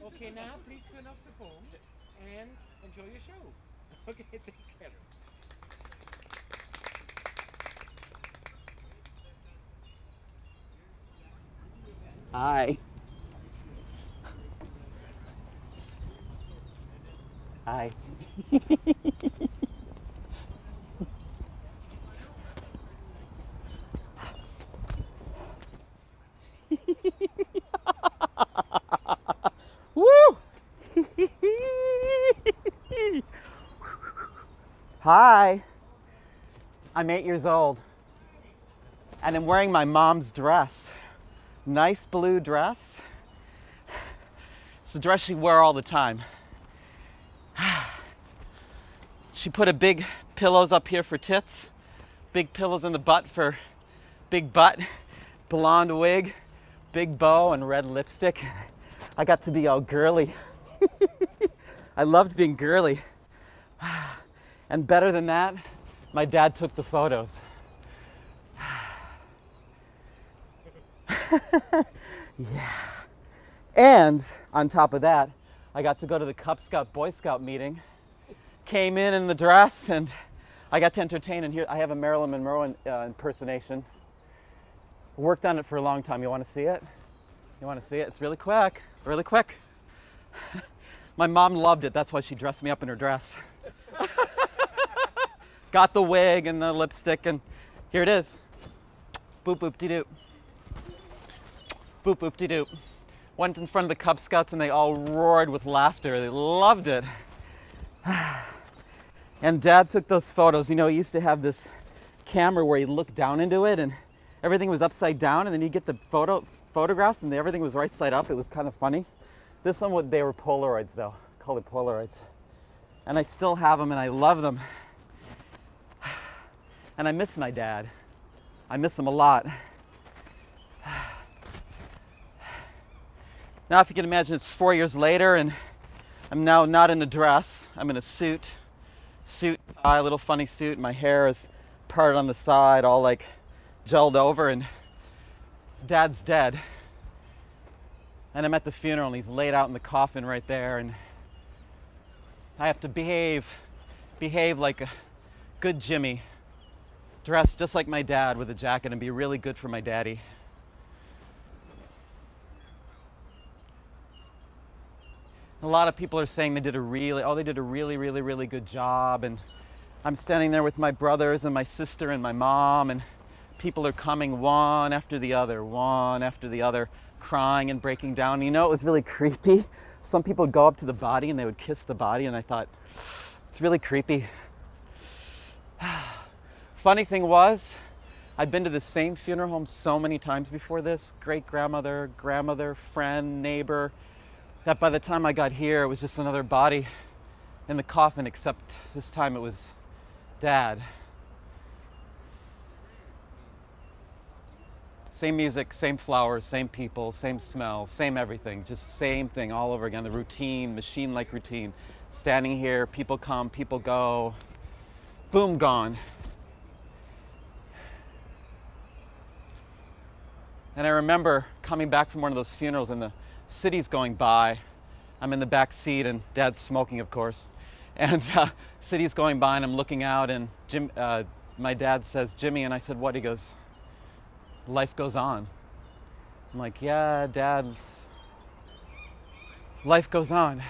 Okay, now please turn off the phone and enjoy your show. Okay, take care. Hi. Hi. Woo! Hi. I'm 8 years old and I'm wearing my mom's dress. Nice blue dress. It's the dress she wore all the time. She put a big pillows up here for tits, big pillows in the butt for big butt, blonde wig, big bow, and red lipstick. I got to be all girly. I loved being girly. And better than that, my dad took the photos. Yeah. And on top of that, I got to go to the Cub Scout Boy Scout meeting. Came in the dress, and I got to entertain. And here I have a Marilyn Monroe impersonation. Worked on it for a long time. You want to see it? You want to see it? It's really quick. Really quick. My mom loved it. That's why she dressed me up in her dress. Got the wig and the lipstick, and here it is. Boop boop de doop. Boop boop de doop. Went in front of the Cub Scouts and they all roared with laughter. They loved it. And Dad took those photos. You know, he used to have this camera where he looked down into it and everything was upside down, and then you get the photographs and everything was right side up. It was kind of funny. This one, they were Polaroids though, colored Polaroids. And I still have them and I love them. And I miss my dad. I miss him a lot. Now, if you can imagine, it's 4 years later and I'm now not in a dress. I'm in a suit, a little funny suit. My hair is parted on the side, all like gelled over, and Dad's dead. And I'm at the funeral and he's laid out in the coffin right there, and I have to behave like a good Jimmy, dressed just like my dad with a jacket, and be really good for my daddy. A lot of people are saying they did a really good job, and I'm standing there with my brothers and my sister and my mom, and people are coming one after the other, crying and breaking down. You know, it was really creepy. Some people would go up to the body and they would kiss the body, and I thought, it's really creepy. Funny thing was, I'd been to the same funeral home so many times before this, great-grandmother, grandmother, friend, neighbor, that by the time I got here, it was just another body in the coffin, except this time it was Dad. Same music, same flowers, same people, same smell, same everything, just same thing all over again. The routine, machine-like routine. Standing here, people come, people go, boom, gone. And I remember coming back from one of those funerals and the city's going by. I'm in the back seat and Dad's smoking, of course. And city's going by and I'm looking out, and my dad says, "Jimmy," and I said, "What?" He goes, "Life goes on." I'm like, "Yeah, Dad, life goes on."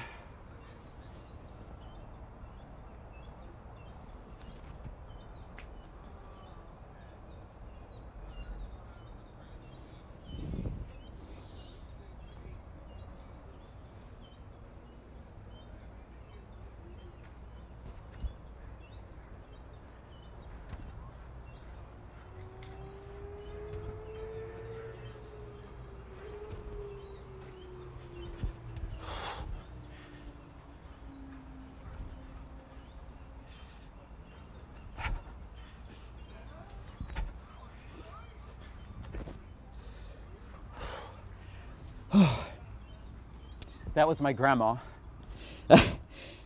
That was my grandma.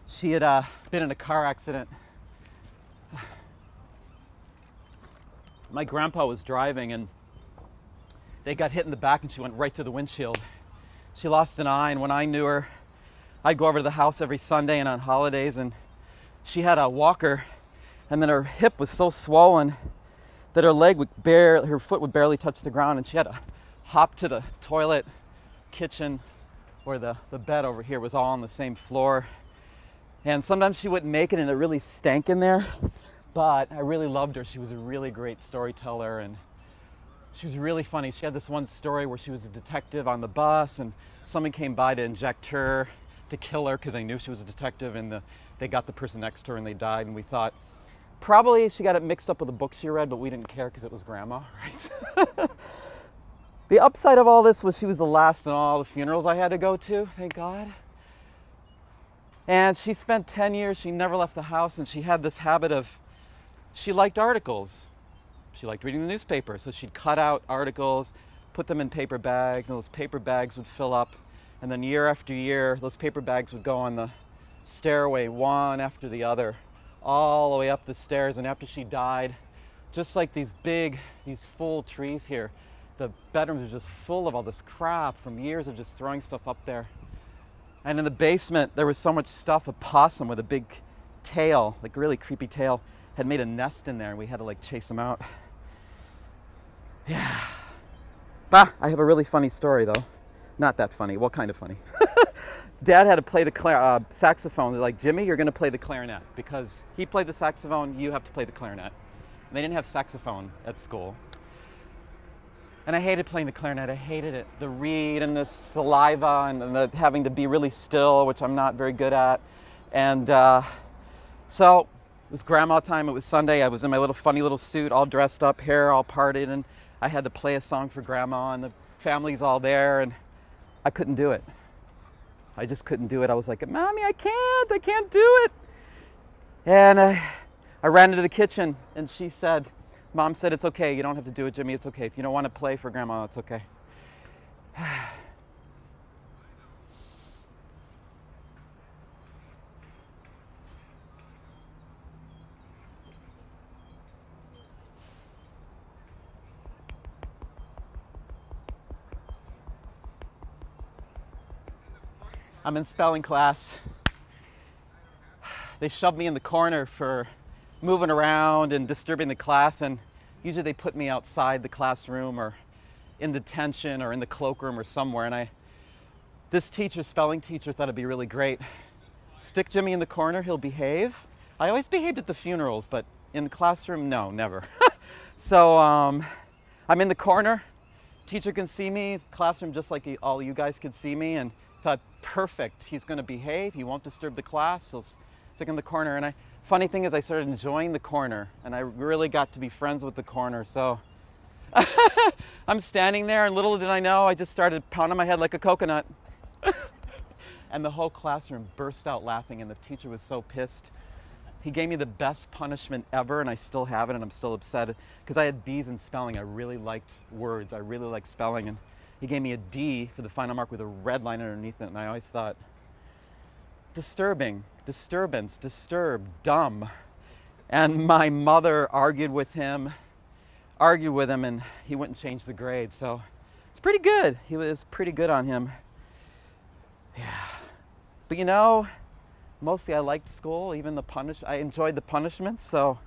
She had been in a car accident. My grandpa was driving and they got hit in the back and she went right through the windshield. She lost an eye, and when I knew her, I'd go over to the house every Sunday and on holidays, and she had a walker, and then her hip was so swollen that her foot would barely touch the ground, and she had to hop to the toilet, kitchen, or the bed over here was all on the same floor. And sometimes she wouldn't make it, and it really stank in there. But I really loved her. She was a really great storyteller, and she was really funny. She had this one story where she was a detective on the bus, and someone came by to inject her to kill her because they knew she was a detective, and they got the person next to her and they died. And we thought probably she got it mixed up with the book she read, but we didn't care because it was grandma, right? The upside of all this was she was the last in all the funerals I had to go to, thank God. And she spent 10 years, she never left the house, and she had this habit of, she liked articles. She liked reading the newspaper, so she'd cut out articles, put them in paper bags, and those paper bags would fill up. And then year after year, those paper bags would go on the stairway, one after the other, all the way up the stairs. And after she died, just like these full trees here, the bedrooms were just full of all this crap from years of just throwing stuff up there. And in the basement, there was so much stuff. A possum with a big tail, like really creepy tail, had made a nest in there, and we had to like chase him out. Yeah. Bah, I have a really funny story though. Not that funny. Well, kind of funny. Dad had to play the saxophone. They're like, Jimmy, you're going to play the clarinet. Because he played the saxophone, you have to play the clarinet. And they didn't have saxophone at school. And I hated playing the clarinet. I hated it. The reed and the saliva and the having to be really still, which I'm not very good at. And so it was grandma time. It was Sunday. I was in my funny little suit, all dressed up, hair all parted, and I had to play a song for grandma, and the family's all there, and I couldn't do it. I just couldn't do it. I was like, Mommy, I can't do it. And I ran into the kitchen, and she said, Mom said, it's okay. You don't have to do it, Jimmy. It's okay. If you don't want to play for grandma, it's okay. I'm in spelling class. They shoved me in the corner for moving around and disturbing the class, and usually they put me outside the classroom or in detention or in the cloakroom or somewhere. And this teacher, spelling teacher, thought it'd be really great. Stick Jimmy in the corner, he'll behave. I always behaved at the funerals, but in the classroom, no, never. So I'm in the corner. Teacher can see me, classroom just like all you guys could see me, and thought, perfect, he's going to behave, he won't disturb the class, he'll stick in the corner. And funny thing is, I started enjoying the corner, and I really got to be friends with the corner. So I'm standing there, and little did I know, I just started pounding my head like a coconut. And the whole classroom burst out laughing, and the teacher was so pissed. He gave me the best punishment ever, and I still have it, and I'm still upset because I had B's in spelling. I really liked words, I really liked spelling, and he gave me a D for the final mark with a red line underneath it, and I always thought, disturbing, disturbance, disturb, dumb. And my mother argued with him, and he wouldn't change the grade. So it's pretty good. He was pretty good on him. Yeah. But you know, mostly I liked school, even I enjoyed the punishments, so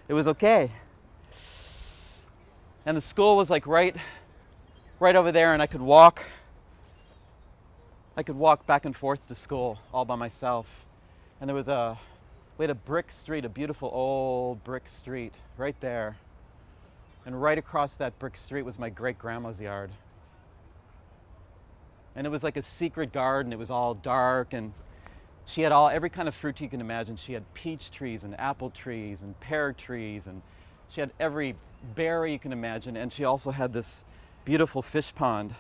it was okay. And the school was like right over there, and I could walk back and forth to school all by myself. And we had a brick street, a beautiful old brick street right there. And right across that brick street was my great-grandma's yard. And it was like a secret garden. It was all dark, and she had every kind of fruit you can imagine. She had peach trees and apple trees and pear trees, and she had every berry you can imagine. And she also had this beautiful fish pond,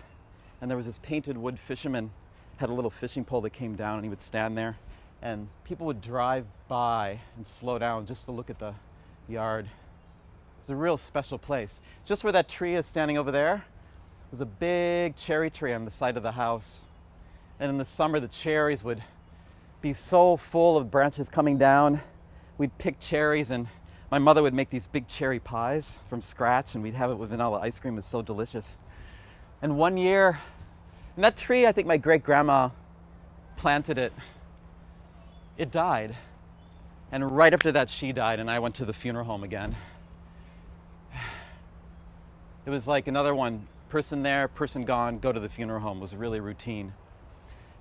and there was this painted wood fisherman, had a little fishing pole that came down, and he would stand there, and people would drive by and slow down just to look at the yard. It's a real special place. Just where that tree is standing over there was a big cherry tree on the side of the house, and in the summer the cherries would be so full of branches coming down. We'd pick cherries, and my mother would make these big cherry pies from scratch, and we'd have it with vanilla ice cream. It was so delicious. And one year, in that tree, I think my great-grandma planted it, it died. And right after that, she died, and I went to the funeral home again. It was like another one, person there, person gone, go to the funeral home, was really routine.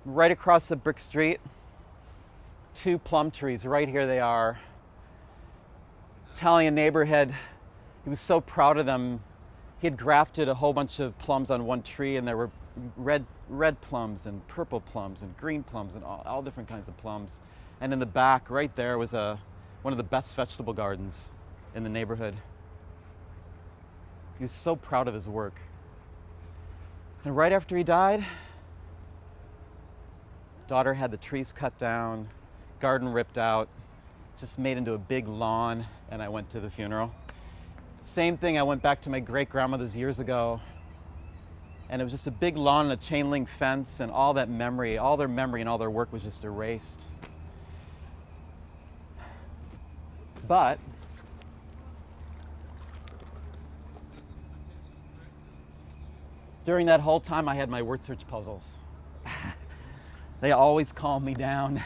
Right across the brick street, 2 plum trees, right here they are. Italian neighborhood, he was so proud of them. He had grafted a whole bunch of plums on one tree, and there were red plums and purple plums and green plums and all different kinds of plums. And in the back, right there, was one of the best vegetable gardens in the neighborhood. He was so proud of his work. And right after he died, daughter had the trees cut down, garden ripped out, just made into a big lawn, and I went to the funeral. Same thing, I went back to my great-grandmother's years ago, and it was just a big lawn and a chain link fence, and all that memory, all their memory and all their work was just erased. But during that whole time, I had my word search puzzles. They always calmed me down,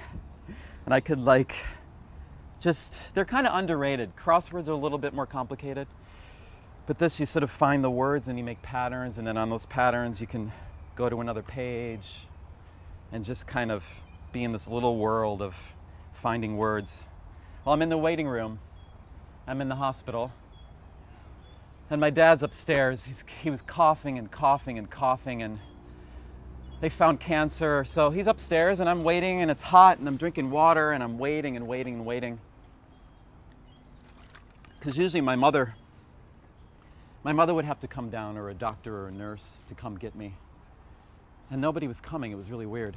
and I could they're kind of underrated. Crosswords are a little bit more complicated, but this, you sort of find the words and you make patterns, and then on those patterns you can go to another page and just kind of be in this little world of finding words. Well, I'm in the waiting room. I'm in the hospital. And my dad's upstairs. He was coughing and coughing and coughing, and they found cancer. So he's upstairs, and I'm waiting, and it's hot, and I'm drinking water, and I'm waiting and waiting and waiting. Because usually my mother would have to come down, or a doctor or a nurse to come get me. And nobody was coming. It was really weird.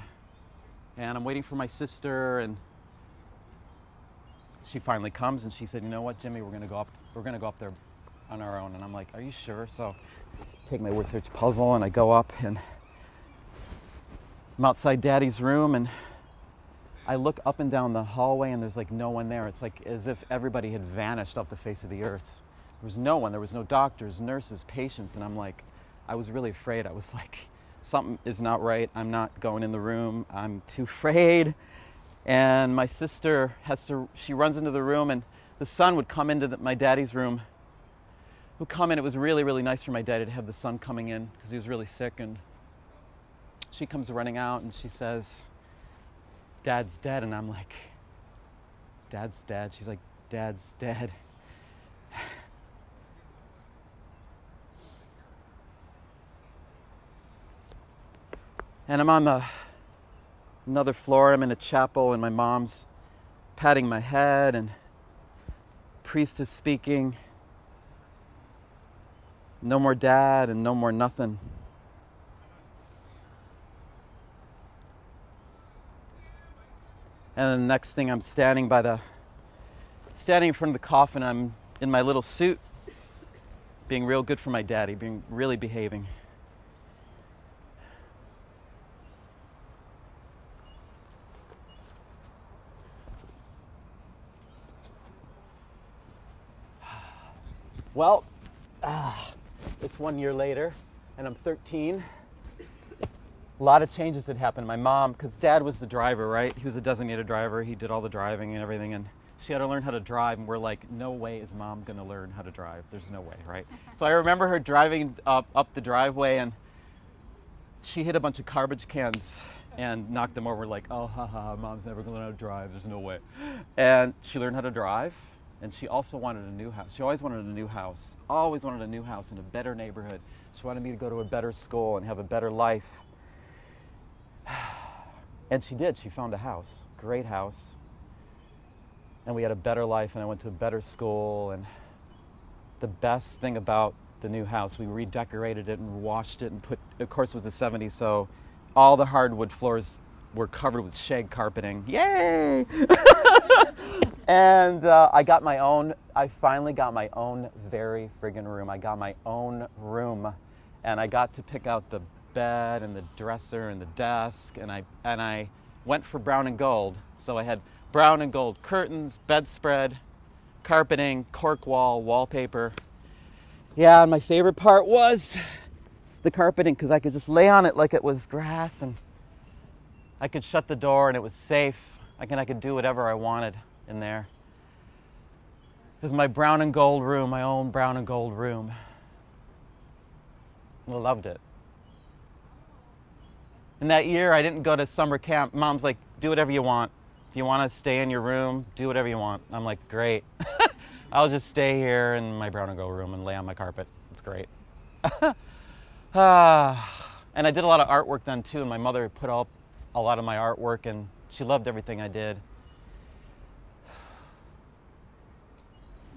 And I'm waiting for my sister, and she finally comes, and she said, "You know what, Jimmy, we're gonna go up there on our own." And I'm like, "Are you sure?" So I take my word search puzzle, and I go up, and I'm outside Daddy's room, and I look up and down the hallway, and there's like no one there. It's like as if everybody had vanished off the face of the earth. There was no one. There was no doctors, nurses, patients. And I'm like, I was really afraid. I was like, something is not right. I'm not going in the room. I'm too afraid. And my sister she runs into the room, and the son would come into my daddy's room. Would come in. It was really, really nice for my daddy to have the son coming in because he was really sick. And she comes running out, and she says, "Dad's dead." And I'm like, "Dad's dead?" She's like, "Dad's dead." And I'm on another floor. I'm in a chapel, and my mom's patting my head, and priest is speaking. No more dad and no more nothing. And then the next thing, I'm standing in front of the coffin. I'm in my little suit, being real good for my daddy, really behaving. Well, it's 1 year later, and I'm 13. A lot of changes had happened. My mom, because Dad was the driver, right? He was the designated driver. He did all the driving and everything, and she had to learn how to drive, and we're like, no way is Mom going to learn how to drive. There's no way, right? So I remember her driving up the driveway, and she hit a bunch of garbage cans and knocked them over, like, oh, haha, Mom's never going to learn how to drive. There's no way. And she learned how to drive. And she also wanted a new house. She always wanted a new house. Always wanted a new house in a better neighborhood. She wanted me to go to a better school and have a better life. And she did. She found a house. Great house. And we had a better life, and I went to a better school. And the best thing about the new house, we redecorated it and washed it and of course it was the 70s, so all the hardwood floors were covered with shag carpeting. Yay! And I finally got my own very friggin' room. I got my own room, and I got to pick out the bed and the dresser and the desk, and I went for brown and gold. So I had brown and gold curtains, bedspread, carpeting, cork wall, wallpaper. Yeah, and my favorite part was the carpeting, because I could just lay on it like it was grass, and I could shut the door and it was safe. I could do whatever I wanted in there. It was my brown and gold room, my own brown and gold room. I loved it. In that year, I didn't go to summer camp. Mom's like, do whatever you want. If you want to stay in your room, do whatever you want. I'm like, great. I'll just stay here in my brown and gold room and lay on my carpet. It's great. And I did a lot of artwork then too, and my mother put up a lot of my artwork, and she loved everything I did.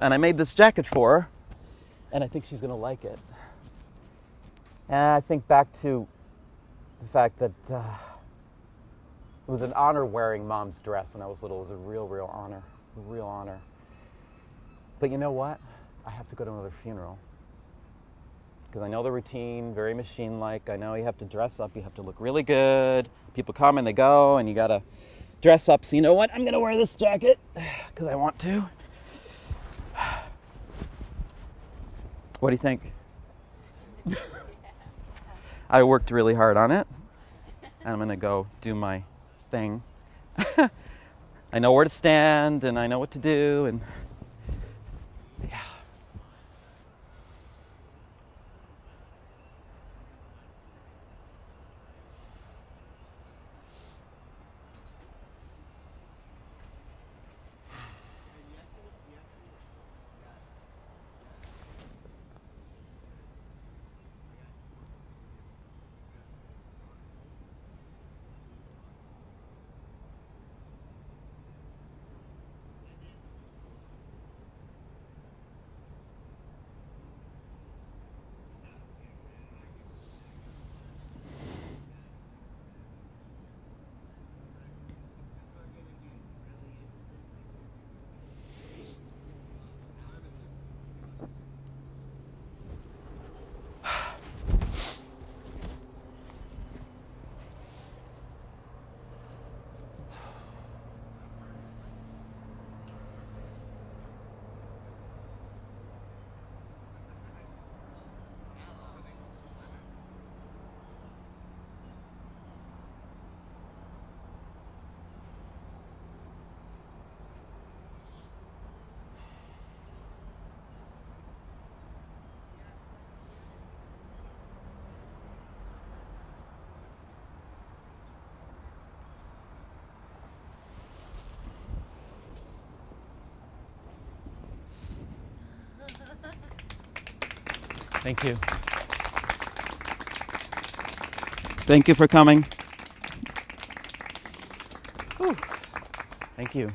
And I made this jacket for her, and I think she's going to like it. And I think back to the fact that it was an honor wearing Mom's dress when I was little. It was a real honor, a real honor. But you know what? I have to go to another funeral. Because I know the routine, very machine-like. I know you have to dress up, you have to look really good. People come and they go, and you gotta dress up. So you know what? I'm gonna wear this jacket, because I want to. What do you think? I worked really hard on it, and I'm gonna go do my thing. I know where to stand, and I know what to do, and yeah. Thank you. Thank you for coming. Whew. Thank you.